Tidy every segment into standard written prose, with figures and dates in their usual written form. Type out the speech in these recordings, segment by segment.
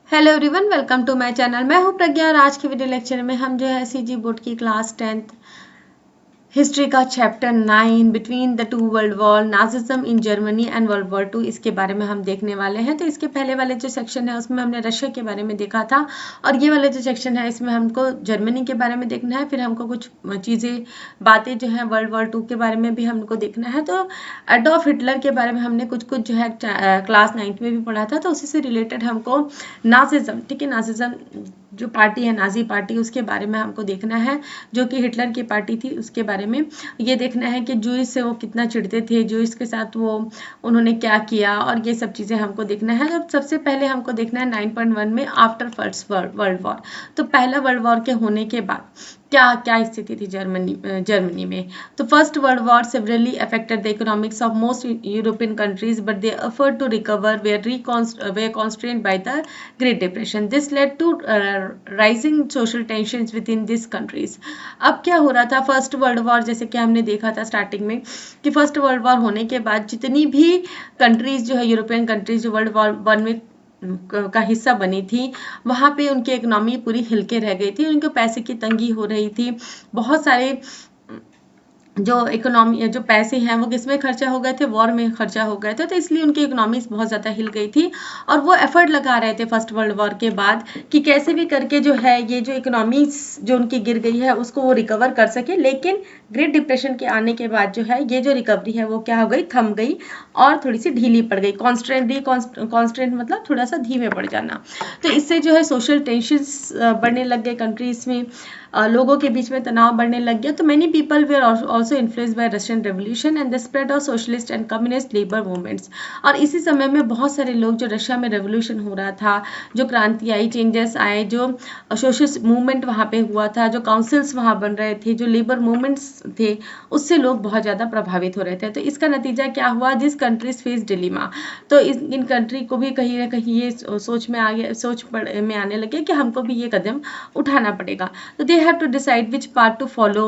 Hello everyone, welcome to my channel. मैं हूं प्रज्ञा और आज के वीडियो लेक्चर में हम जो है सीजी बोर्ड की क्लास 10th हिस्ट्री का chapter 9 between the two world war, Nazism in Germany and world war 2, इसके बारे में हम देखने वाले हैं। तो इसके पहले वाले जो सेक्शन है उसमें हमने रशिया के बारे में देखा था और ये वाला जो सेक्शन है इसमें हमको जर्मनी के बारे में देखना है। फिर हमको कुछ चीज़ें बातें जो है वर्ल्ड वॉर 2 के बारे में भी हमको देखना है। तो एडोल्फ हिटलर के बारे में हमने कुछ जो है क्लास 9th में भी पढ़ा था, तो उसी से रिलेटेड हमको नाजिज्म, ठीक है, नाजिज्म जो पार्टी है, नाजी पार्टी, उसके बारे में हमको देखना है, जो कि हिटलर की पार्टी थी। उसके बारे में ये देखना है कि जूइस से वो कितना चिढ़ते थे, जूइस के साथ वो उन्होंने क्या किया, और ये सब चीज़ें हमको देखना है। तो सबसे पहले हमको देखना है 9.1 में आफ्टर फर्स्ट वर्ल्ड वॉर। तो पहला वर्ल्ड वॉर के होने के बाद क्या क्या स्थिति थी जर्मनी में। तो first world war severely affected the economics of most European countries, but their effort to recover were constrained by the Great Depression. This led to rising social tensions within these countries. अब क्या हो रहा था first world war, जैसे कि हमने देखा था स्टार्टिंग में कि फर्स्ट वर्ल्ड वॉर होने के बाद जितनी भी कंट्रीज जो है, यूरोपियन कंट्रीज जो वर्ल्ड वॉर 1 में का हिस्सा बनी थी, वहाँ पे उनकी इकोनॉमी पूरी हिल के रह गई थी, उनको पैसे की तंगी हो रही थी। बहुत सारे जो इकोनॉमी जो पैसे हैं वो किस में खर्चा हो गए थे, वॉर में खर्चा हो गए थे, तो इसलिए उनकी इकोनॉमीज बहुत ज़्यादा हिल गई थी और वो एफर्ट लगा रहे थे फर्स्ट वर्ल्ड वॉर के बाद कि कैसे भी करके जो है ये जो इकोनॉमीज जो उनकी गिर गई है उसको वो रिकवर कर सके। लेकिन ग्रेट डिप्रेशन के आने के बाद जो है ये जो रिकवरी है वो क्या हो गई, थम गई और थोड़ी सी ढीली पड़ गई। कॉन्स्टेंट मतलब थोड़ा सा धीमे पड़ जाना। तो इससे जो है सोशल टेंशंस बढ़ने लग गए कंट्रीज में, लोगों के बीच में तनाव बढ़ने लग गया। तो many people were also influenced by Russian revolution and the spread of socialist and communist labour movements. और इसी समय में बहुत सारे लोग, जो रशिया में रेवोल्यूशन हो रहा था, जो क्रांति आई, चेंजेस आए, जो सोशल मूवमेंट वहाँ पे हुआ था, जो काउंसिल्स वहाँ बन रहे थे, जो लेबर मूवमेंट्स थे, उससे लोग बहुत ज़्यादा प्रभावित हो रहे थे। तो इसका नतीजा क्या हुआ, दिस कंट्रीज फेस डिलीमा। तो इन कंट्री को भी कहीं ना कहीं ये सोच में आने लगे कि हमको भी ये कदम उठाना पड़ेगा। तो they have to decide which path to follow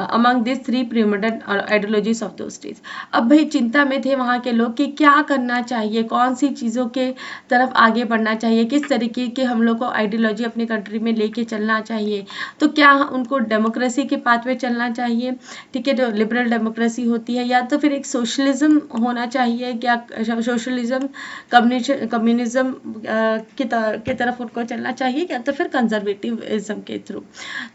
among these three predominant ideologies of those days. अब भाई चिंता में थे वहाँ के लोग कि क्या करना चाहिए, कौन सी चीज़ों के तरफ आगे बढ़ना चाहिए, किस तरीके के हम लोग को आइडियोलॉजी अपनी कंट्री में लेके चलना चाहिए। तो क्या उनको डेमोक्रेसी के पाथ पे चलना चाहिए, ठीक है, जो लिबरल डेमोक्रेसी होती है, या तो फिर एक सोशलिज्म होना चाहिए, क्या सोशलिज्म कम्युनिज्म की तरफ उनको चलना चाहिए, या तो फिर कंजर्वेटिविज्म के थ्रू।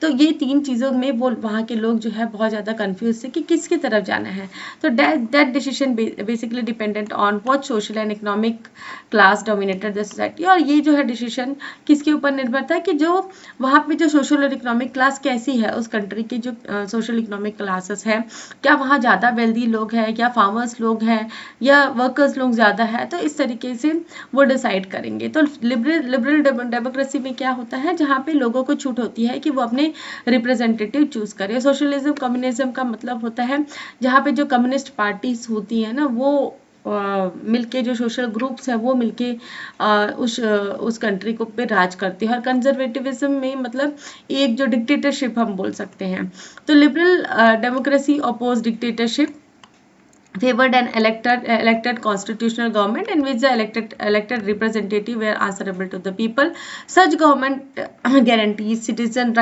तो ये तीन चीज़ों में वो वहाँ के लोग जो है बहुत ज़्यादा कंफ्यूज थे कि किसकी तरफ जाना है। तो that decision basically dependent on what social and economic class dominated the society. और ये जो है डिसीजन किसके ऊपर निर्भर था कि जो वहाँ पे जो सोशल और इकोनॉमिक क्लास कैसी है, उस कंट्री की जो सोशल इकोनॉमिक क्लासेस है, क्या वहाँ ज़्यादा वेल्दी लोग हैं, क्या फार्मर्स लोग हैं, या वर्कर्स लोग ज़्यादा है। तो इस तरीके से वो डिसाइड करेंगे। तो लिबरल डेमोक्रेसी में क्या होता है, जहाँ पे लोगों को छूट होती है कि वो अपने रिप्रेजेंटेटिव चूज करें। सोशलिज्म कम्युनिज्म का मतलब होता है जहाँ पे जो कम्युनिस्ट पार्टीज होती है ना, वो मिलके, जो सोशल ग्रुप्स है वो मिलके उस कंट्री को पे राज करते हैं। और कंजर्वेटिविज्म में मतलब एक जो डिक्टेटरशिप हम बोल सकते हैं। तो liberal democracy oppose dictatorship, favored an elected constitutional government in which the elected representative were answerable to the people. Such government guarantees citizen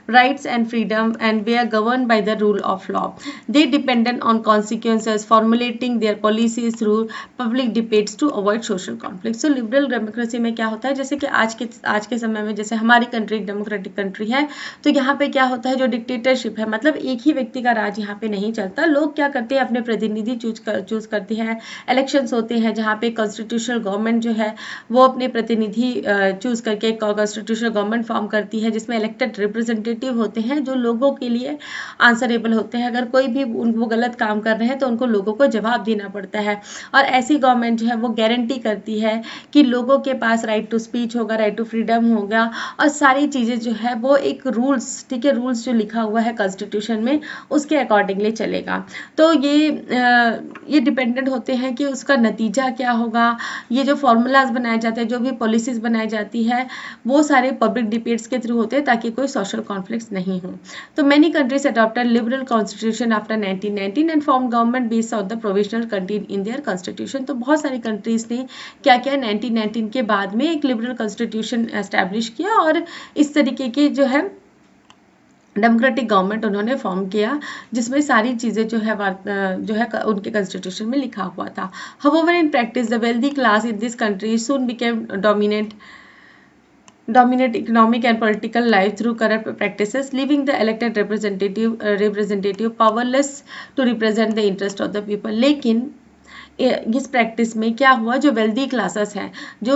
rights and freedom and were governed by the rule of law. They depended on consequences, formulating their policies through public debates to avoid social conflicts. So liberal democracy में क्या होता है, जैसे कि आज के समय में जैसे हमारी कंट्री डेमोक्रेटिक कंट्री है, तो यहाँ पे क्या होता है, जो डिक्टेटरशिप है, मतलब एक ही व्यक्ति का राज यहाँ पे नहीं चलता। लोग क्या करते हैं, अपने प्रतिनिधि चूज करते हैं, इलेक्शंस होते हैं जहाँ पे कॉन्स्टिट्यूशनल गवर्नमेंट जो है वो अपने प्रतिनिधि चूज करके कॉन्स्टिट्यूशनल गवर्नमेंट फॉर्म करती है, जिसमें इलेक्टेड रिप्रेजेंटेटिव होते हैं जो लोगों के लिए आंसरेबल होते हैं। अगर कोई भी वो गलत काम कर रहे हैं तो उनको लोगों को जवाब देना पड़ता है। और ऐसी गवर्नमेंट जो है वो गारंटी करती है कि लोगों के पास राइट टू स्पीच होगा, राइट टू फ्रीडम होगा, और सारी चीज़ें जो है वो एक रूल्स, ठीक है, रूल्स जो लिखा हुआ है कॉन्स्टिट्यूशन में उसके अकॉर्डिंगली चलेगा। तो ये ये डिपेंडेंट होते हैं कि उसका नतीजा क्या होगा। ये जो फॉर्मूलाज बनाए जाते हैं, जो भी पॉलिसीज बनाई जाती है, वो सारे पब्लिक डिबेट्स के थ्रू होते हैं ताकि कोई सोशल कॉन्फ्लिक्ट्स नहीं हो। तो many countries adopted liberal constitution after 1919 and form government based on the provisional content in their constitution. तो बहुत सारी कंट्रीज ने क्या किया, 1919 के बाद में एक लिबरल कॉन्स्टिट्यूशन एस्टैब्लिश किया और इस तरीके की जो है डेमोक्रेटिक गवर्नमेंट उन्होंने फॉर्म किया, जिसमें सारी चीज़ें जो है उनके कॉन्स्टिट्यूशन में लिखा हुआ था। However in practice the wealthy class in this country soon became dominate economic and political life through corrupt practices, leaving the elected representative powerless to represent the interest of the people. लेकिन इस practice में क्या हुआ, जो wealthy classes हैं, जो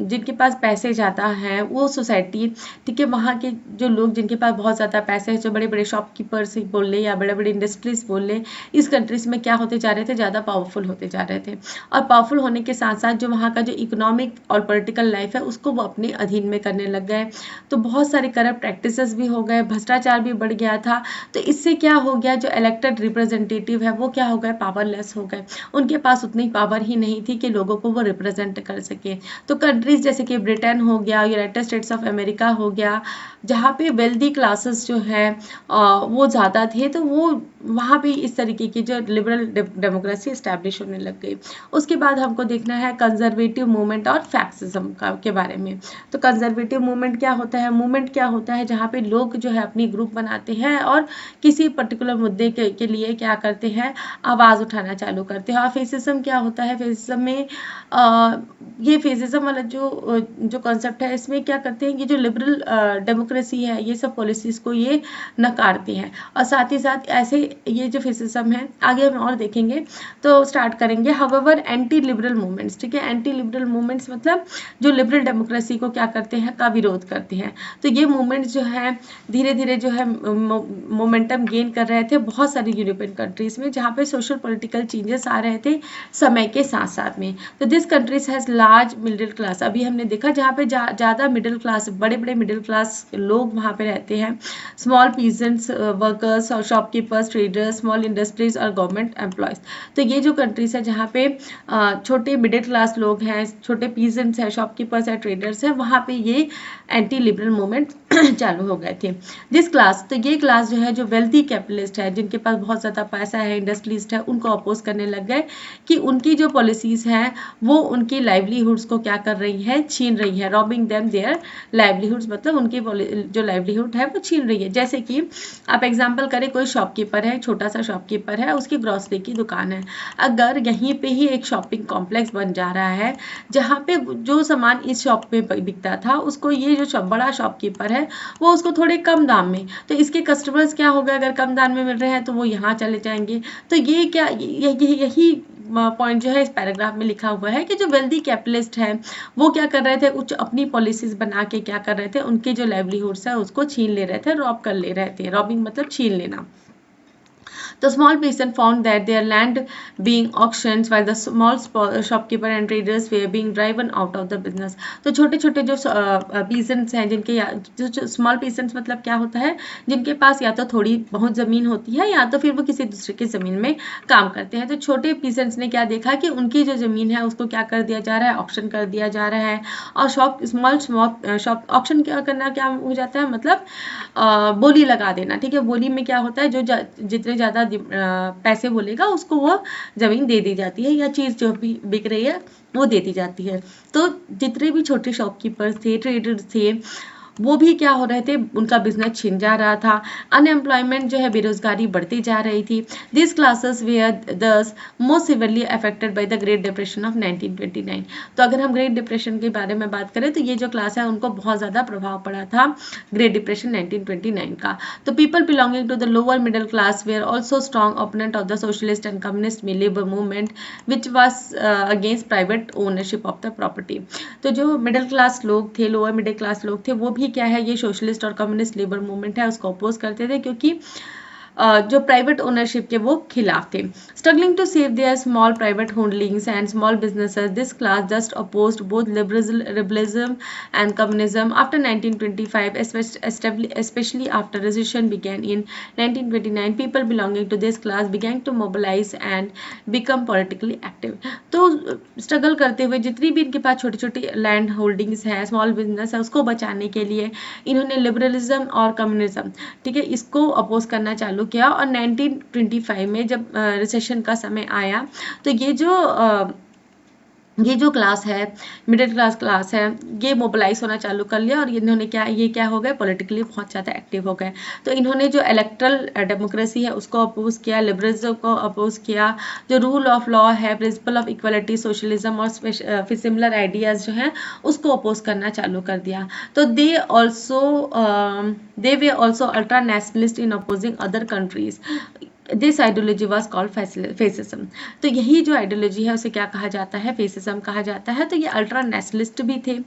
जिनके पास पैसे ज़्यादा हैं, वो सोसाइटी, ठीक है, वहाँ के जो लोग जिनके पास बहुत ज़्यादा पैसे हैं, जो बड़े बड़े शॉपकीपर्स बोल ले या बड़े बड़े इंडस्ट्रीज बोल ले, इस कंट्रीज में क्या होते जा रहे थे, ज़्यादा पावरफुल होते जा रहे थे। और पावरफुल होने के साथ साथ जो वहाँ का जो इकोनॉमिक और पॉलिटिकल लाइफ है उसको वो अपने अधीन में करने लग गए। तो बहुत सारे करप्ट प्रैक्टिसेस भी हो गए, भ्रष्टाचार भी बढ़ गया था। तो इससे क्या हो गया, जो इलेक्टेड रिप्रेजेंटेटिव है वो क्या हो गए, पावरलेस हो गए। उनके पास उतनी पावर ही नहीं थी कि लोगों को वो रिप्रेजेंट कर सके। तो कंट्रीज जैसे कि ब्रिटेन हो गया, यूनाइटेड स्टेट्स ऑफ अमेरिका हो गया, जहाँ पे वेल्दी क्लासेस जो है वो ज़्यादा थे, तो वो वहाँ पे इस तरीके की जो लिबरल डेमोक्रेसी इस्टेब्लिश होने लग गई। उसके बाद हमको देखना है कंजर्वेटिव मूवमेंट और फैक्सिज्म के बारे में। तो कंजर्वेटिव मूवमेंट क्या होता है, मूवमेंट क्या होता है जहाँ पे लोग जो है अपनी ग्रुप बनाते हैं और किसी पर्टिकुलर मुद्दे के लिए क्या करते हैं, आवाज़ उठाना चालू करते हैं। और फेसिज्म क्या होता है, फेसिज्म में ये फेसिज्म वाला जो कॉन्सेप्ट है, इसमें क्या करते हैं कि जो लिबरल डेमोक्रेसी है, ये सब पॉलिसीज को ये नकारते हैं। और साथ ही साथ ऐसे ये जो फेसिज्म है, आगे हम और देखेंगे। तो स्टार्ट करेंगे। हाउएवर एंटी लिबरल मूवमेंट्स, ठीक है, एंटी लिबरल मूवमेंट्स मतलब जो लिबरल डेमोक्रेसी को क्या करते हैं, का विरोध करते हैं। तो ये मूवमेंट्स जो है धीरे धीरे जो है मोमेंटम गेन कर रहे थे बहुत सारी यूरोपियन कंट्रीज में, जहाँ पे सोशल पॉलिटिकल चेंजेस आ रहे थे समय के साथ साथ में। तो this countries has large middle class, अभी हमने देखा जहाँ पे ज़्यादा मिडिल क्लास, बड़े बड़े मिडिल क्लास लोग वहाँ पे रहते हैं। स्मॉल पीजेंट्स, वर्कर्स और शॉपकीपर्स, ट्रेडर्स, स्मॉल इंडस्ट्रीज और गवर्नमेंट एम्प्लॉयज़। तो ये जो कंट्रीज है जहाँ पे छोटे मिडिल क्लास लोग हैं, छोटे पीजेंट्स हैं, शॉपकीपर्स है, ट्रेडर्स हैं, वहाँ पे ये एंटी लिबरल मूवमेंट चालू हो गए थे। दिस क्लास, तो ये क्लास जो है जो वेल्थी कैपिटलिस्ट है, जिनके पास बहुत ज़्यादा पैसा है, इंडस्ट्रियलिस्ट है, उनको अपोज करने लग गए कि उनकी जो पॉलिसीज़ हैं वो उनकी लाइवलीहुड्स को क्या कर रही है, छीन रही है। रॉबिंग देम देयर लाइवलीहुड्स, मतलब उनकी जो लाइवलीहुड है वो छीन रही है। जैसे कि आप एग्जांपल करें, कोई शॉपकीपर है, छोटा सा शॉपकीपर है, उसकी ग्रॉसरी की दुकान है। अगर यहीं पे ही एक शॉपिंग कॉम्प्लेक्स बन जा रहा है जहाँ पे जो सामान इस शॉप पे बिकता था उसको ये जो बड़ा शॉपकीपर है वो उसको थोड़े कम दाम में, तो इसके कस्टमर्स क्या होगा, अगर कम दाम में मिल रहे हैं तो वो यहाँ चले जाएंगे। तो ये क्या, यही पॉइंट जो है इस पैराग्राफ में लिखा हुआ है कि जो वेल्दी कैपिटलिस्ट है वो क्या कर रहे थे, कुछ अपनी पॉलिसीज बना के क्या कर रहे थे, उनके जो लाइवलीहुड्स है उसको छीन ले रहे थे, रॉब कर ले रहे थे। रॉबिंग मतलब छीन लेना। The small peasant found that their land being auctioned while the small shopkeeper and traders were being driven out of the business. तो छोटे छोटे जो peasants हैं, जिनके जो small peasants मतलब क्या होता है, जिनके पास या तो थोड़ी बहुत ज़मीन होती है या तो फिर वो किसी दूसरे की ज़मीन में काम करते हैं। तो छोटे peasants ने क्या देखा कि उनकी जो ज़मीन है उसको क्या कर दिया जा रहा है, ऑक्शन कर दिया जा रहा है। और स्मॉल शॉप ऑक्शन करना क्या हो जाता है, मतलब बोली लगा देना, ठीक है। बोली में क्या होता है, जो जितने ज़्यादा पैसे बोलेगा उसको वो ज़मीन दे दी जाती है, या चीज़ जो भी बिक रही है वो दे दी जाती है। तो जितने भी छोटे शॉपकीपर्स थे, ट्रेडर्स थे, वो भी क्या हो रहे थे, उनका बिजनेस छिन जा रहा था। अनएम्प्लॉयमेंट जो है, बेरोजगारी बढ़ती जा रही थी। दिस क्लासेस वेयर दस most severely affected by the great depression of 1929। तो अगर हम ग्रेट डिप्रेशन के बारे में बात करें तो ये जो क्लास है उनको बहुत ज़्यादा प्रभाव पड़ा था ग्रेट डिप्रेशन 1929 का। तो people belonging to the lower middle class were also strong opponent of the socialist and communist labour movement which was against private ownership of the property. तो जो मिडिल क्लास लोग थे, लोअर मिडिल क्लास लोग थे, वो भी क्या है, ये सोशलिस्ट और कम्युनिस्ट लेबर मूवमेंट है उसको अपोज करते थे, क्योंकि जो प्राइवेट ओनरशिप के वो खिलाफ थे। Struggling to save their small private holdings and small businesses, this class just opposed both liberalism and communism after 1925, especially after recession began in 1929. People belonging to this class began to mobilize and become politically active. तो struggle करते हुए जितनी भी इनके पास छोटी छोटी land holdings है, small business है, उसको बचाने के लिए इन्होंने लिबरलिज्म और कम्युनिज्म, ठीक है, इसको अपोज करना चालू किया। और 1925 में जब रिसेशन का समय आया तो ये जो क्लास है, मिडिल क्लास है, ये मोबिलाइज होना चालू कर लिया और इन्होंने ये क्या हो गए, पॉलिटिकली बहुत ज़्यादा एक्टिव हो गए। तो इन्होंने जो इलेक्ट्रल डेमोक्रेसी है उसको अपोज किया, लिबरलिज्म को अपोज किया, जो रूल ऑफ लॉ है, प्रिंसिपल ऑफ इक्वलिटी, सोशलिज्म और फिर सिमिलर आइडियाज़ जो हैं उसको अपोज करना चालू कर दिया। तो they were also ultra nationalist in opposing other countries. This ideology was called fascism. तो यही जो आइडियोलॉजी है उसे क्या कहा जाता है, फेसिज्म कहा जाता है। तो ये अल्ट्रा नेशनलिस्ट भी थे।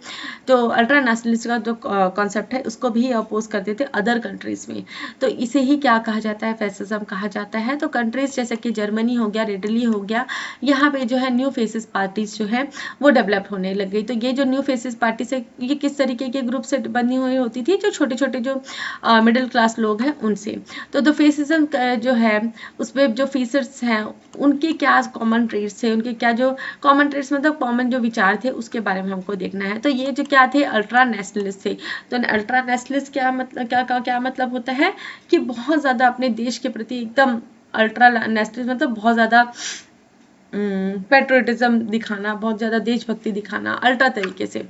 तो अल्ट्रा नेशनलिस्ट का जो कॉन्सेप्ट है उसको भी अपोज करते थे अदर कंट्रीज में। तो इसे ही क्या कहा जाता है, फेसिज्म कहा जाता है। तो कंट्रीज जैसे कि जर्मनी हो गया, इटली हो गया, यहाँ पे जो है न्यू फेसिस पार्टीज जो है वो डेवलप होने लग गई। तो ये जो न्यू फेसिस पार्टी से ये किस तरीके के ग्रुप से बनी हुई होती थी, जो छोटे छोटे जो मिडिल क्लास लोग हैं उनसे। तो द फेसिज्म जो है उसमें जो फीचर्स हैं उनके क्या कॉमन ट्रेड्स थे, उनके क्या जो कॉमन ट्रेड्स मतलब कॉमन जो विचार थे उसके बारे में हमको देखना है। तो ये जो क्या थे, अल्ट्रा नेशनलिस्ट थे। तो अल्ट्रा नेशनलिस्ट क्या मतलब होता है कि बहुत ज़्यादा अपने देश के प्रति एकदम, अल्ट्रा नेशनलिस्ट मतलब बहुत ज़्यादा पेट्रोटिज्म दिखाना, बहुत ज़्यादा देशभक्ति दिखाना, अल्ट्रा तरीके से,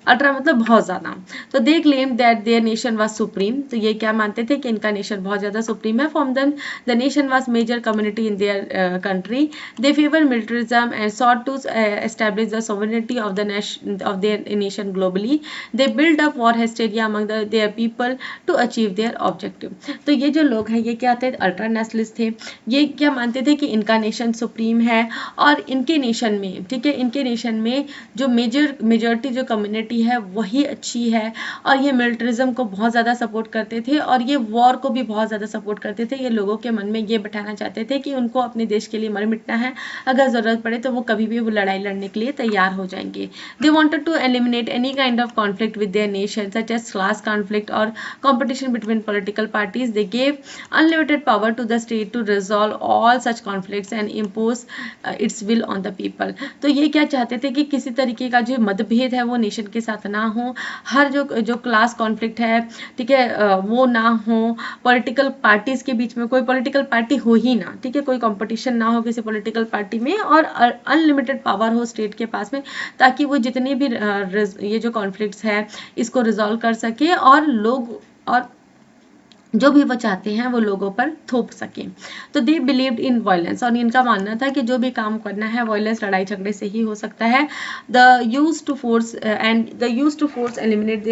अल्ट्रा मतलब बहुत ज़्यादा। तो they claim that there nation was supreme. तो ये क्या मानते थे कि इनका नेशन बहुत ज़्यादा सुप्रीम है। From them the nation was major community in their country. They favour militarism and sought to establish the sovereignty of their nation globally. They build up war hysteria among their people to achieve their objective. तो ये जो लोग हैं ये क्या थे, ultra nationalist थे। ये क्या मानते थे कि इनका नेशन सुप्रीम है और इनके नेशन में, ठीक है, इनके नेशन में जो मेजॉरिटी जो कम्युनिटी है वही अच्छी है। और ये मिलिटरिज्म को बहुत ज़्यादा सपोर्ट करते थे और ये वॉर को भी बहुत ज़्यादा सपोर्ट करते थे। ये लोगों के मन में ये बैठाना चाहते थे कि उनको अपने देश के लिए मर मिटना है, अगर ज़रूरत पड़े तो वो कभी भी वो लड़ाई लड़ने के लिए तैयार हो जाएंगे। They wanted to eliminate any kind of conflict with their nation such as class conflict और competition between political parties. They gave unlimited power to the state to resolve all such conflicts and impose its will on the people. तो ये क्या चाहते थे कि किसी तरीके का जो मतभेद है वो नेशन के साथ ना हो, हर जो क्लास कॉन्फ्लिक्ट है, ठीक है, वो ना हो, पॉलिटिकल पार्टीज के बीच में कोई पॉलिटिकल पार्टी हो ही ना, ठीक है, कोई कंपटीशन ना हो किसी पॉलिटिकल पार्टी में, और अनलिमिटेड पावर हो स्टेट के पास में, ताकि वो जितने भी ये जो कॉन्फ्लिक्ट्स है इसको रिजॉल्व कर सके और लोग और जो भी वो चाहते हैं वो लोगों पर थोप सकें। तो दे बिलीव्ड इन वायलेंस, और इनका मानना था कि जो भी काम करना है वायलेंस, लड़ाई झगड़े से ही हो सकता है। The use to force eliminate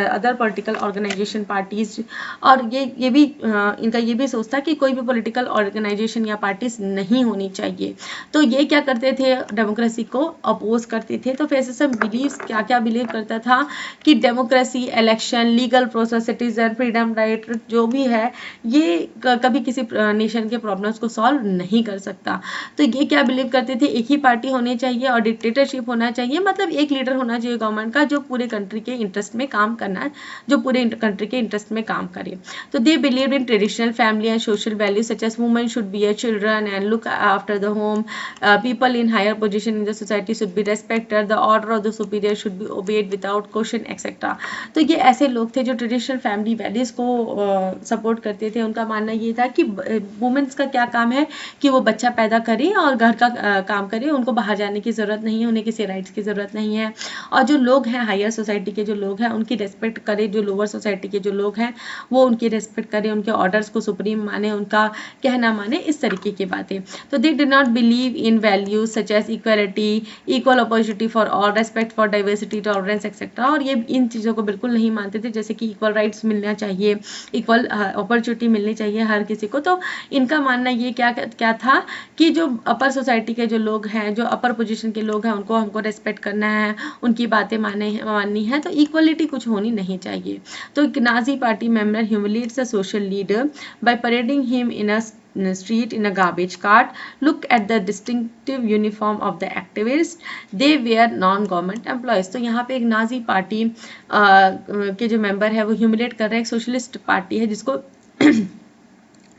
other political organization parties, और ये भी इनका ये भी सोचता कि कोई भी पॉलिटिकल ऑर्गेनाइजेशन या पार्टीज नहीं होनी चाहिए। तो ये क्या करते थे, डेमोक्रेसी को अपोज करते थे। तो फेसिज्म क्या क्या बिलीव करता था कि democracy, election, legal process, citizen freedom, right जो भी है ये कभी किसी नेशन के प्रॉब्लम्स को सॉल्व नहीं कर सकता। तो ये क्या बिलीव करते थे, एक ही पार्टी होनी चाहिए और डिक्टेटरशिप होना चाहिए, मतलब एक लीडर होना चाहिए गवर्नमेंट का जो पूरे कंट्री के इंटरेस्ट में काम करना, जो पूरे कंट्री के इंटरेस्ट में काम करे। तो they believe in traditional family and social values such as women should be a children and look after the home, people in higher position in the society should be respected, the order of the superior should be obeyed without question etcetera. तो ये ऐसे लोग थे जो traditional family values को support करते थे। उनका मानना ये था कि वुमेन्स का क्या काम है कि वो बच्चा पैदा करे और घर का काम करे, उनको बाहर जाने की ज़रूरत नहीं है, उन्हें किसी राइट्स की ज़रूरत नहीं है। और जो लोग हैं हायर सोसाइटी के जो लोग हैं उनकी रेस्पेक्ट करे, जो लोअर सोसाइटी के जो लोग हैं वो उनकी रेस्पेक्ट करें, उनके ऑर्डर्स को सुप्रीम माने, उनका कहना माने, इस तरीके की बातें। तो they did not believe in values such as equality, equal opportunity for all, respect for diversity, tolerance etcetera. और ये इन चीज़ों को बिल्कुल नहीं मानते थे, जैसे कि इक्वल राइट्स मिलना चाहिए, इक्वल अपॉर्चुनिटी मिलनी चाहिए हर किसी को। तो इनका मानना ये क्या था कि जो अपर सोसाइटी के जो लोग हैं, जो अपर पोजीशन के लोग हैं, उनको हमको रेस्पेक्ट करना है, उनकी बातें माननी है, तो इक्वलिटी कुछ होनी नहीं चाहिए। तो Nazi party member humiliates a social leader by parading him in a street in a garbage cart. Look at the distinctive uniform of the activists. They were non-government employees. तो यहाँ पे एक नाजी पार्टी के जो member है वो humiliate कर रहे हैं, एक सोशलिस्ट पार्टी है जिसको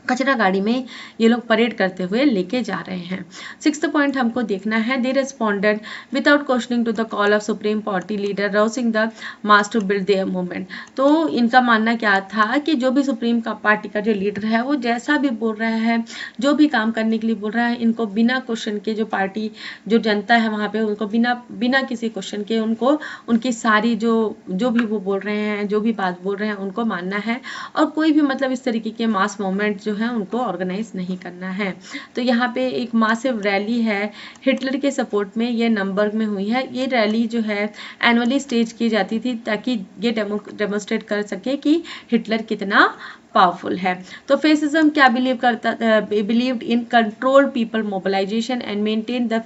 कचरा गाड़ी में ये लोग परेड करते हुए लेके जा रहे हैं। 6th पॉइंट हमको देखना है, they responded without questioning to the call of supreme party leader rousing the mass to build their movement. तो इनका मानना क्या था कि जो भी सुप्रीम पार्टी का जो लीडर है वो जैसा भी बोल रहा है, जो भी काम करने के लिए बोल रहा है, इनको बिना क्वेश्चन के जो पार्टी जो जनता है वहाँ पे उनको बिना किसी क्वेश्चन के उनको उनकी सारी जो भी वो बोल रहे हैं, जो भी बात बोल रहे हैं उनको मानना है, और कोई भी मतलब इस तरीके के मास मूवमेंट जो है उनको ऑर्गेनाइज नहीं करना है। तो यहाँ पे एक मासिव रैली है हिटलर के सपोर्ट में, ये नंबर्ग में हुई है। ये रैली जो है एनुअली स्टेज की जाती थी ताकि ये डेमोस्ट्रेट कर सके कि हिटलर कितना पावरफुल है। तो फेसिज्म क्या believed in controlled people mobilization and maintain the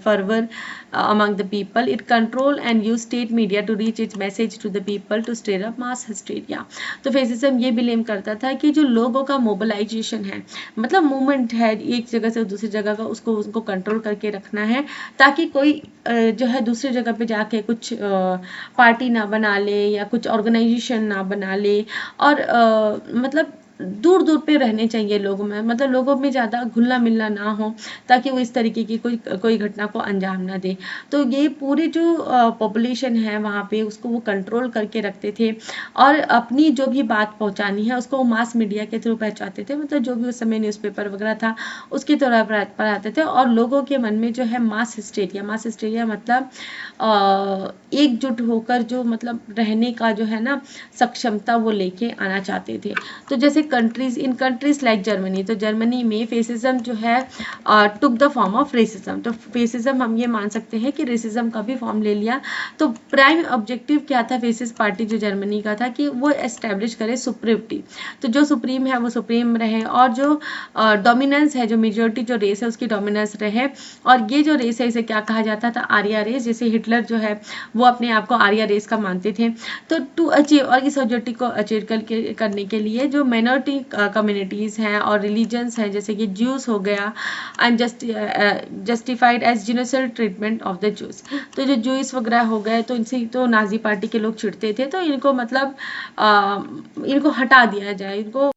fervour among the people. It control and use state media to reach its message to the people to stir up mass hysteria. तो fascism ये believe करता था कि जो लोगों का mobilisation है, मतलब मूवमेंट है एक जगह से दूसरी जगह का, उसको कंट्रोल करके रखना है ताकि कोई जो है दूसरी जगह पे जाके कुछ पार्टी ना बना ले या कुछ ऑर्गेनाइजेशन ना बना ले, और मतलब दूर दूर पे रहने चाहिए लोगों में, मतलब लोगों में ज़्यादा घुलना मिलना ना हो ताकि वो इस तरीके की कोई घटना को अंजाम ना दे। तो ये पूरी जो पॉपुलेशन है वहाँ पे उसको वो कंट्रोल करके रखते थे, और अपनी जो भी बात पहुँचानी है उसको वो मास मीडिया के थ्रू पहुँचाते थे, मतलब जो भी उस समय न्यूज़पेपर वगैरह था उसकी तरह पढ़ाते थे, और लोगों के मन में जो है मास हिस्टेरिया मतलब एकजुट होकर जो मतलब रहने का जो है ना सक्षमता वो लेके आना चाहते थे। तो जैसे कंट्रीज लाइक जर्मनी, तो जर्मनी में फेसिज्म जो है took the form of racism. तो फेसिज्म हम ये मान सकते हैं कि रेसिज्म का भी फॉर्म ले लिया। तो प्राइम ऑब्जेक्टिव क्या था फेसिस्ट पार्टी जो जर्मनी का था कि वो एस्टेब्लिश करे सुप्रीमिटी, तो जो सुप्रीम है वो सुप्रीम रहे, और जो डोमिनेंस है, जो मेजोरिटी जो रेस है उसकी डोमिनेंस रहे। और ये जो रेस है इसे क्या कहा जाता था, आर्या रेस। जैसे हिटलर जो है वो अपने आप को आर्या रेस का मानते थे। तो टू अचीव, और इस ऑब्जेक्टिव को अचीव करने के लिए जो माइनॉरिटी कम्युनिटीज़ हैं और रिलीजन्स हैं, जैसे कि ज्यूस हो गया, and justified as genocidal treatment of the Jews. तो जो ज्यूस वगैरह हो गए तो इनसे तो नाजी पार्टी के लोग चिढ़ते थे, तो इनको मतलब इनको हटा दिया जाए, इनको